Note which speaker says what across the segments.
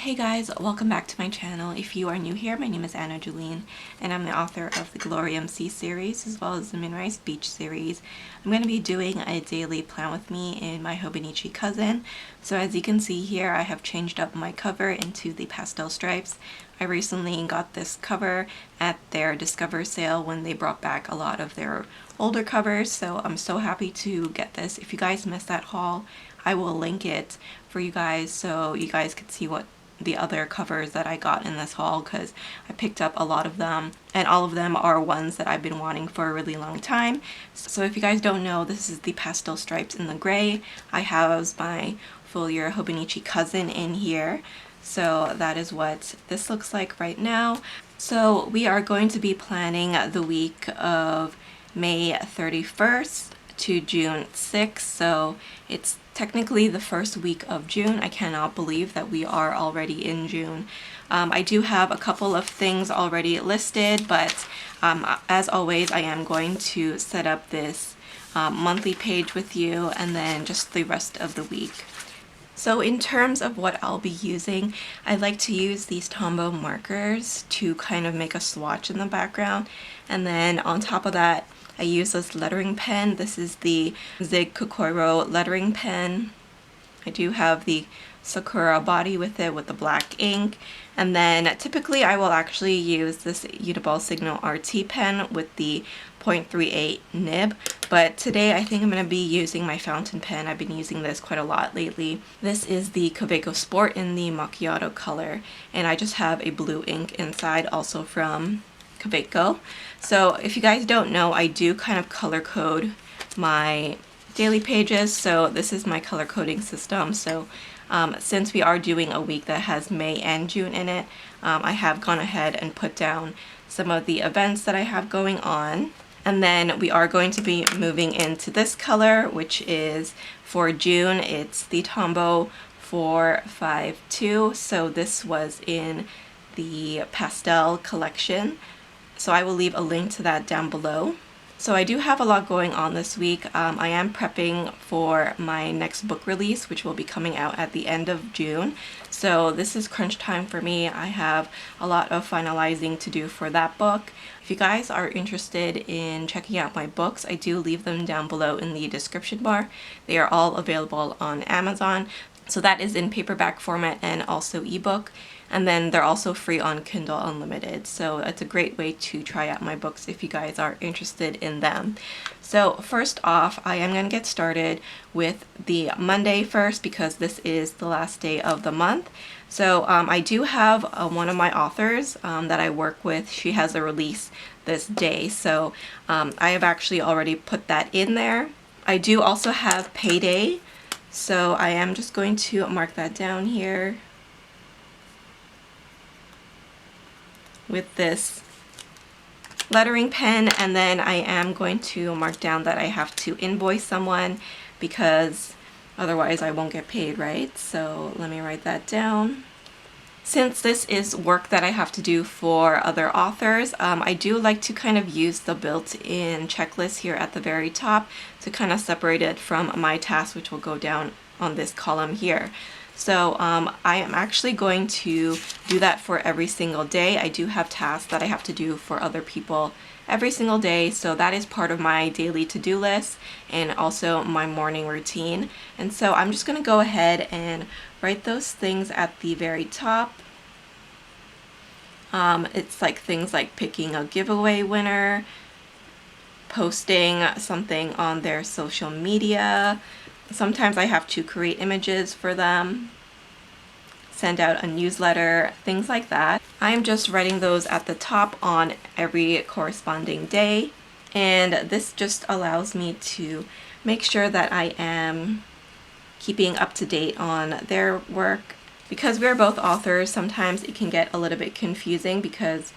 Speaker 1: Hey guys, welcome back to my channel. If you are new here, my name is AnaJolene and I'm the author of the Glory MC series as well as the MOONRISE Beach series. I'm going to be doing a daily plan with me in my Hobonichi Cousin. So as you can see here, I have changed up my cover into the pastel stripes. I recently got this cover at their Discover sale when they brought back a lot of their older covers, so I'm so happy to get this. If you guys missed that haul, I will link it for you guys so you guys can see what the other covers that I got in this haul, because I picked up a lot of them and all of them are ones that I've been wanting for a really long time. So if you guys don't know, this is the pastel stripes in the gray. I have my full year Hobonichi Cousin in here. So that is what this looks like right now. So we are going to be planning the week of May 31st to June 6th. So it's technically the first week of June. I cannot believe that we are already in June. I do have a couple of things already listed, but as always, I am going to set up this monthly page with you and then just the rest of the week. So in terms of what I'll be using, I like to use these Tombow markers to kind of make a swatch in the background. And then on top of that, I use this lettering pen. This is the Zig Kokoro lettering pen. I do have the Sakura body with it with the black ink. And then typically I will actually use this Uniball Signal RT pen with the 0.38 nib, but today I think I'm going to be using my fountain pen. I've been using this quite a lot lately. This is the Kaweco Sport in the macchiato color, and I just have a blue ink inside, also from Kaweco. So if you guys don't know, I do kind of color code my daily pages, so this is my color coding system. So since we are doing a week that has May and June in it, I have gone ahead and put down some of the events that I have going on. And then we are going to be moving into this color, which is for June. It's the Tombow 452. So this was in the pastel collection. So I will leave a link to that down below. So I do have a lot going on this week. I am prepping for my next book release, which will be coming out at the end of June. So this is crunch time for me. I have a lot of finalizing to do for that book. If you guys are interested in checking out my books, I do leave them down below in the description bar. They are all available on Amazon. So that is in paperback format and also ebook. And then they're also free on Kindle Unlimited. So it's a great way to try out my books if you guys are interested in them. So first off, I am going to get started with the Monday first because this is the last day of the month. So I do have one of my authors that I work with. She has a release this day. So I have actually already put that in there. I do also have payday. So I am just going to mark that down here with this lettering pen, and then I am going to mark down that I have to invoice someone because otherwise I won't get paid, right? So let me write that down. Since this is work that I have to do for other authors, I do like to kind of use the built-in checklist here at the very top to kind of separate it from my task, which will go down on this column here. So I am actually going to do that for every single day. I do have tasks that I have to do for other people every single day, so that is part of my daily to-do list and also my morning routine. And so I'm just going to go ahead and write those things at the very top. It's like things like picking a giveaway winner, posting something on their social media. Sometimes I have to create images for them, send out a newsletter, things like that. I'm just writing those at the top on every corresponding day, and this just allows me to make sure that I am keeping up to date on their work. Because we're both authors, sometimes it can get a little bit confusing because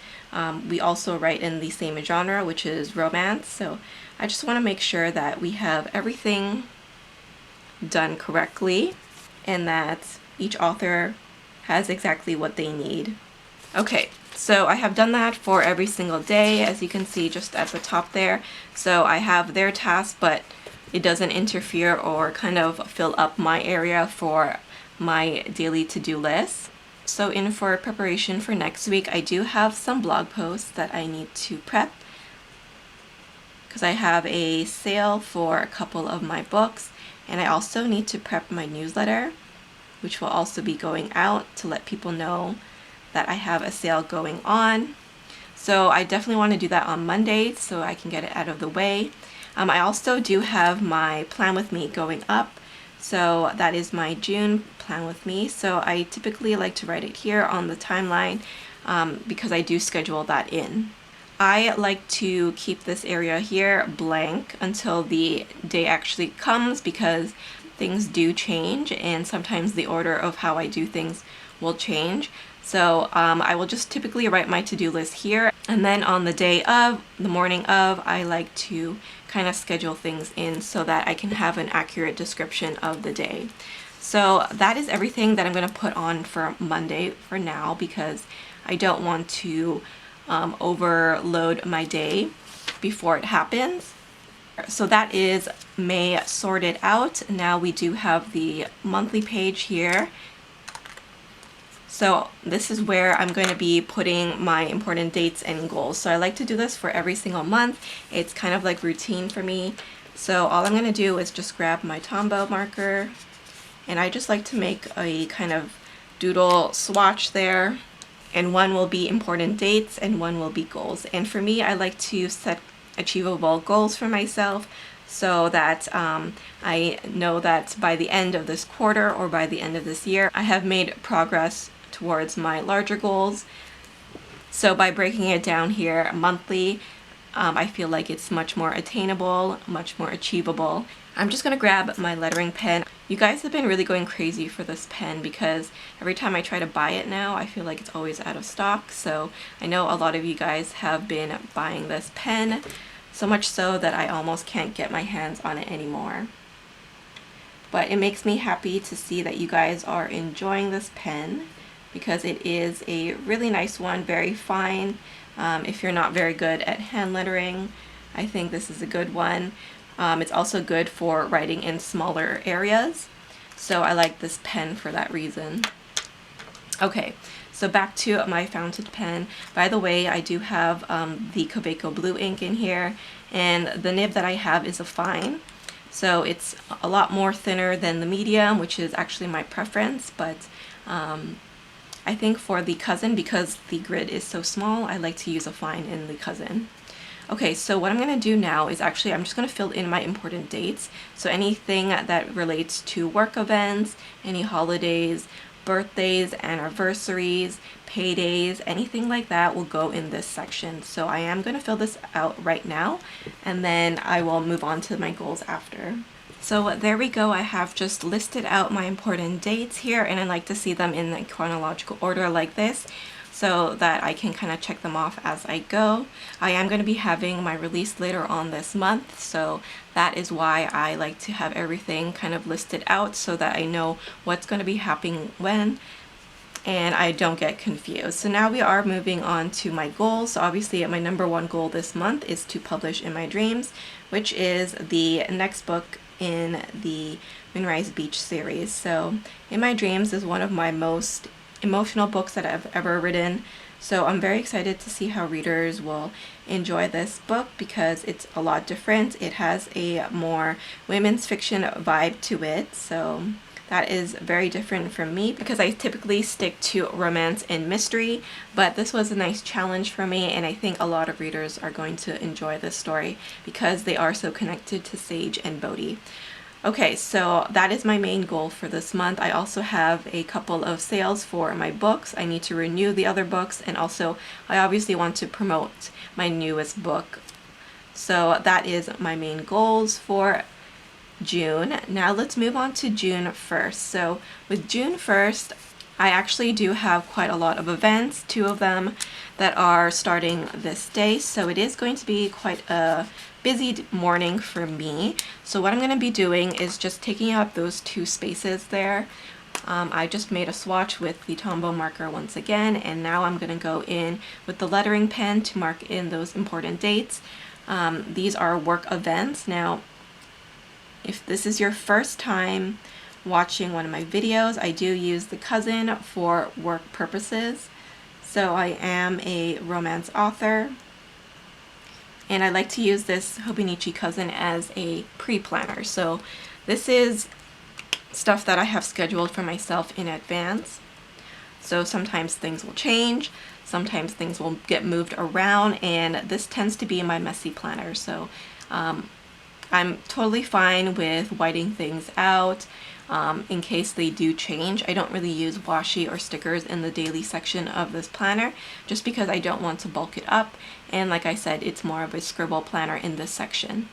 Speaker 1: we also write in the same genre, which is romance. So I just want to make sure that we have everything done correctly and that each author has exactly what they need. Okay, so I have done that for every single day, as you can see just at the top there. So I have their task, but it doesn't interfere or kind of fill up my area for my daily to-do list. So in for preparation for next week, I do have some blog posts that I need to prep because I have a sale for a couple of my books, and I also need to prep my newsletter, which will also be going out to let people know that I have a sale going on. So I definitely want to do that on Monday so I can get it out of the way. I also do have my plan with me going up. So that is my June plan with me. So I typically like to write it here on the timeline because I do schedule that in. I like to keep this area here blank until the day actually comes because things do change and sometimes the order of how I do things will change. So I will just typically write my to-do list here, and then on the day of, the morning of, I like to kind of schedule things in so that I can have an accurate description of the day. So that is everything that I'm going to put on for Monday for now because I don't want to overload my day before it happens. So that is May sorted out. Now we do have the monthly page here. So this is where I'm going to be putting my important dates and goals. So I like to do this for every single month. It's kind of like routine for me. So all I'm going to do is just grab my Tombow marker, and I just like to make a kind of doodle swatch there. And one will be important dates and one will be goals. And for me, I like to set achievable goals for myself so that I know that by the end of this quarter or by the end of this year, I have made progress towards my larger goals. So by breaking it down here monthly, I feel like it's much more attainable, much more achievable. I'm just gonna grab my lettering pen. You guys have been really going crazy for this pen because every time I try to buy it now, I feel like it's always out of stock. So I know a lot of you guys have been buying this pen, so much so that I almost can't get my hands on it anymore. But it makes me happy to see that you guys are enjoying this pen because it is a really nice one, very fine. If you're not very good at hand lettering, I think this is a good one. It's also good for writing in smaller areas. So I like this pen for that reason. Okay, so back to my fountain pen. By the way, I do have the Kaweco blue ink in here, and the nib that I have is a fine. So it's a lot more thinner than the medium, which is actually my preference, but I think for the Cousin, because the grid is so small, I like to use a fine in the Cousin. Okay, so what I'm going to do now is actually I'm just going to fill in my important dates. So anything that relates to work events, any holidays, birthdays, anniversaries, paydays, anything like that will go in this section. So I am going to fill this out right now, and then I will move on to my goals after. So there we go. I have just listed out my important dates here, and I like to see them in the chronological order like this, so that I can kind of check them off as I go. I am going to be having my release later on this month, so that is why I like to have everything kind of listed out so that I know what's going to be happening when, and I don't get confused. So now we are moving on to my goals. So obviously my #1 goal this month is to publish In My Dreams, which is the next book in the MOONRISE Beach series. So In My Dreams is one of my most emotional books that I've ever written, so I'm very excited to see how readers will enjoy this book because it's a lot different. It has a more women's fiction vibe to it, so that is very different from me because I typically stick to romance and mystery, but this was a nice challenge for me, and I think a lot of readers are going to enjoy this story because they are so connected to Sage and Bodhi. Okay, so that is my main goal for this month. I also have a couple of sales for my books. I need to renew the other books, and also I obviously want to promote my newest book. So that is my main goals for June. Now let's move on to June 1st. So with June 1st, I actually do have quite a lot of events, 2 of them that are starting this day. So it is going to be quite a busy morning for me. So what I'm going to be doing is just taking out those 2 spaces there. I just made a swatch with the Tombow marker once again, and now I'm going to go in with the lettering pen to mark in those important dates. These are work events. Now, if this is your first time watching one of my videos, I do use the Cousin for work purposes. So I am a romance author, and I like to use this Hobonichi Cousin as a pre-planner. So this is stuff that I have scheduled for myself in advance. So sometimes things will change, sometimes things will get moved around, and this tends to be my messy planner. So I'm totally fine with whiting things out in case they do change. I don't really use washi or stickers in the daily section of this planner just because I don't want to bulk it up, and like I said, it's more of a scribble planner in this section.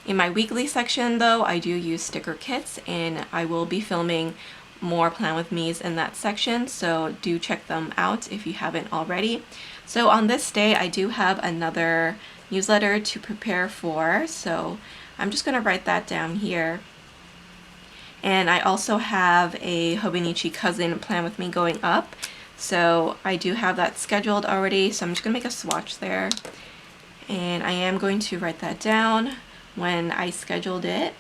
Speaker 1: In my weekly section though, I do use sticker kits, and I will be filming more Plan With Me's in that section, so do check them out if you haven't already. So on this day, I do have another newsletter to prepare for, so I'm just going to write that down here. And I also have a Hobonichi Cousin Plan With Me going up, so I do have that scheduled already, so I'm just going to make a swatch there. And I am going to write that down when I scheduled it.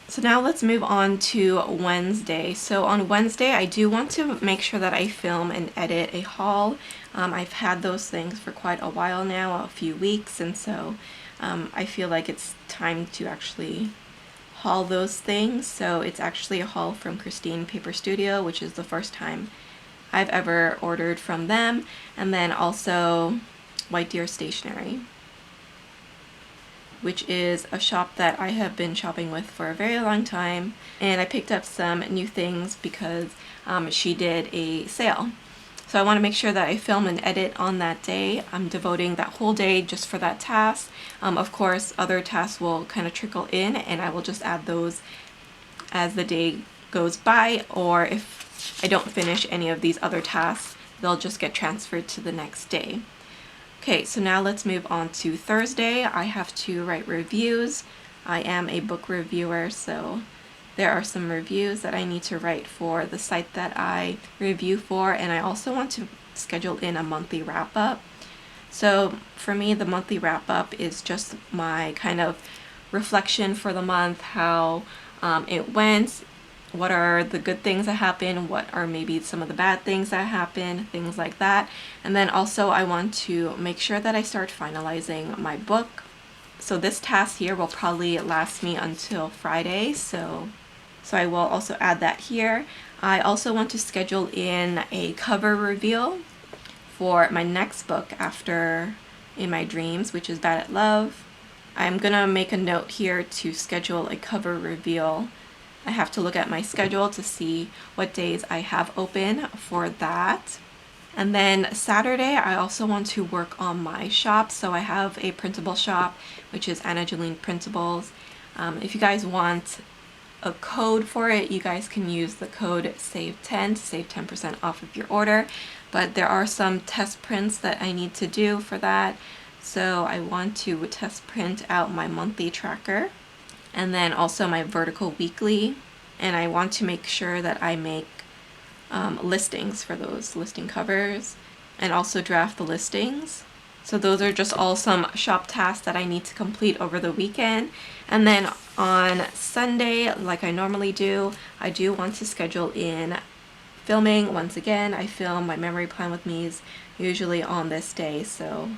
Speaker 1: So now let's move on to Wednesday. So on Wednesday, I do want to make sure that I film and edit a haul. I've had those things for quite a while now, a few weeks, and so I feel like it's time to actually haul those things. So it's actually a haul from Christine Paper Studio, which is the first time I've ever ordered from them, and then also White Deer Stationery, which is a shop that I have been shopping with for a very long time, and I picked up some new things because she did a sale. So I want to make sure that I film and edit on that day. I'm devoting that whole day just for that task. Of course, other tasks will kind of trickle in, and I will just add those as the day goes by, or if I don't finish any of these other tasks, they'll just get transferred to the next day. Okay, so now let's move on to Thursday. I have to write reviews. I am a book reviewer, so there are some reviews that I need to write for the site that I review for, and I also want to schedule in a monthly wrap-up. So for me, the monthly wrap-up is just my kind of reflection for the month, how it went, what are the good things that happen, what are maybe some of the bad things that happen, things like that. And then also I want to make sure that I start finalizing my book. So this task here will probably last me until Friday, so I will also add that here. I also want to schedule in a cover reveal for my next book after In My Dreams, which is Bad at Love. I'm gonna make a note here to schedule a cover reveal. I have to look at my schedule to see what days I have open for that. And then Saturday, I also want to work on my shop. So I have a printable shop, which is AnaJolenePrintables. If you guys want a code for it, you guys can use the code SAVE10 to save 10% off of your order. But there are some test prints that I need to do for that. So I want to test print out my monthly tracker, and then also my vertical weekly, and I want to make sure that I make listings for those listing covers and also draft the listings. So those are just all some shop tasks that I need to complete over the weekend. And then on Sunday, like I normally do, I do want to schedule in filming. Once again, I film my memory plan with me's usually on this day, so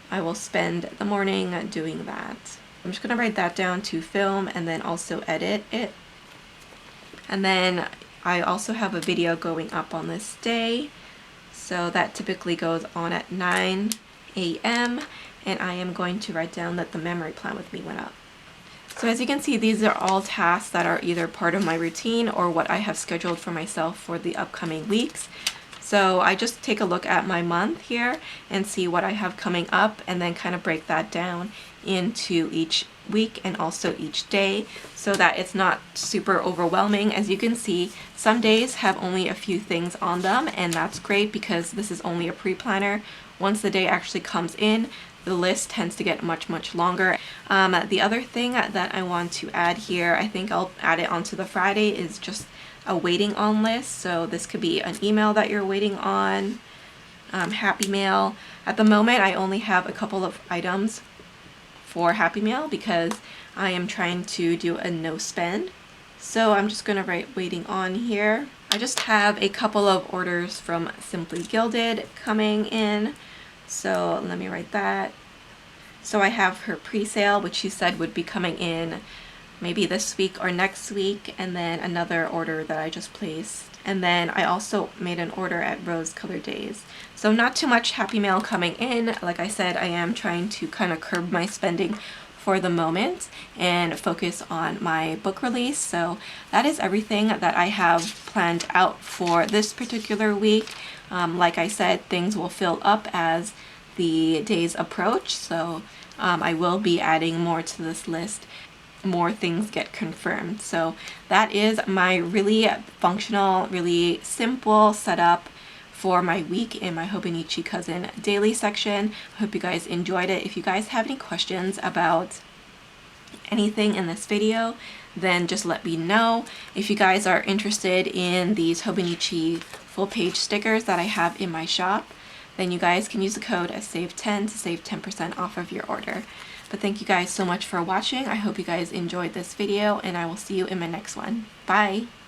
Speaker 1: I will spend the morning doing that. I'm just going to write that down to film and then also edit it. And then I also have a video going up on this day. So that typically goes on at 9 a.m. and I am going to write down that the memory plan with me went up. So as you can see, these are all tasks that are either part of my routine or what I have scheduled for myself for the upcoming weeks. So I just take a look at my month here and see what I have coming up, and then kind of break that down into each week and also each day so that it's not super overwhelming. As you can see, some days have only a few things on them, and that's great because this is only a pre-planner. Once the day actually comes in, the list tends to get much longer. The other thing that I want to add here, I think I'll add it onto the Friday, is just a waiting on list. So this could be an email that you're waiting on, Happy Mail. At the moment, I only have a couple of items for Happy Mail because I am trying to do a no spend. So I'm just gonna write waiting on here. I just have a couple of orders from Simply Gilded coming in. So let me write that. So I have her pre-sale, which she said would be coming in maybe this week or next week, and then another order that I just placed. And then I also made an order at Rose Color Days. So not too much Happy Mail coming in. Like I said, I am trying to kind of curb my spending for the moment and focus on my book release. So that is everything that I have planned out for this particular week. Like I said, things will fill up as the days approach, so I will be adding more to this list. More things get confirmed. So that is my really functional, really simple setup for my week in my Hobonichi Cousin daily section. I hope you guys enjoyed it. If you guys have any questions about anything in this video, then just let me know. If you guys are interested in these Hobonichi full page stickers that I have in my shop, then you guys can use the code SAVE10 to save 10% off of your order. But thank you guys so much for watching. I hope you guys enjoyed this video, and I will see you in my next one. Bye!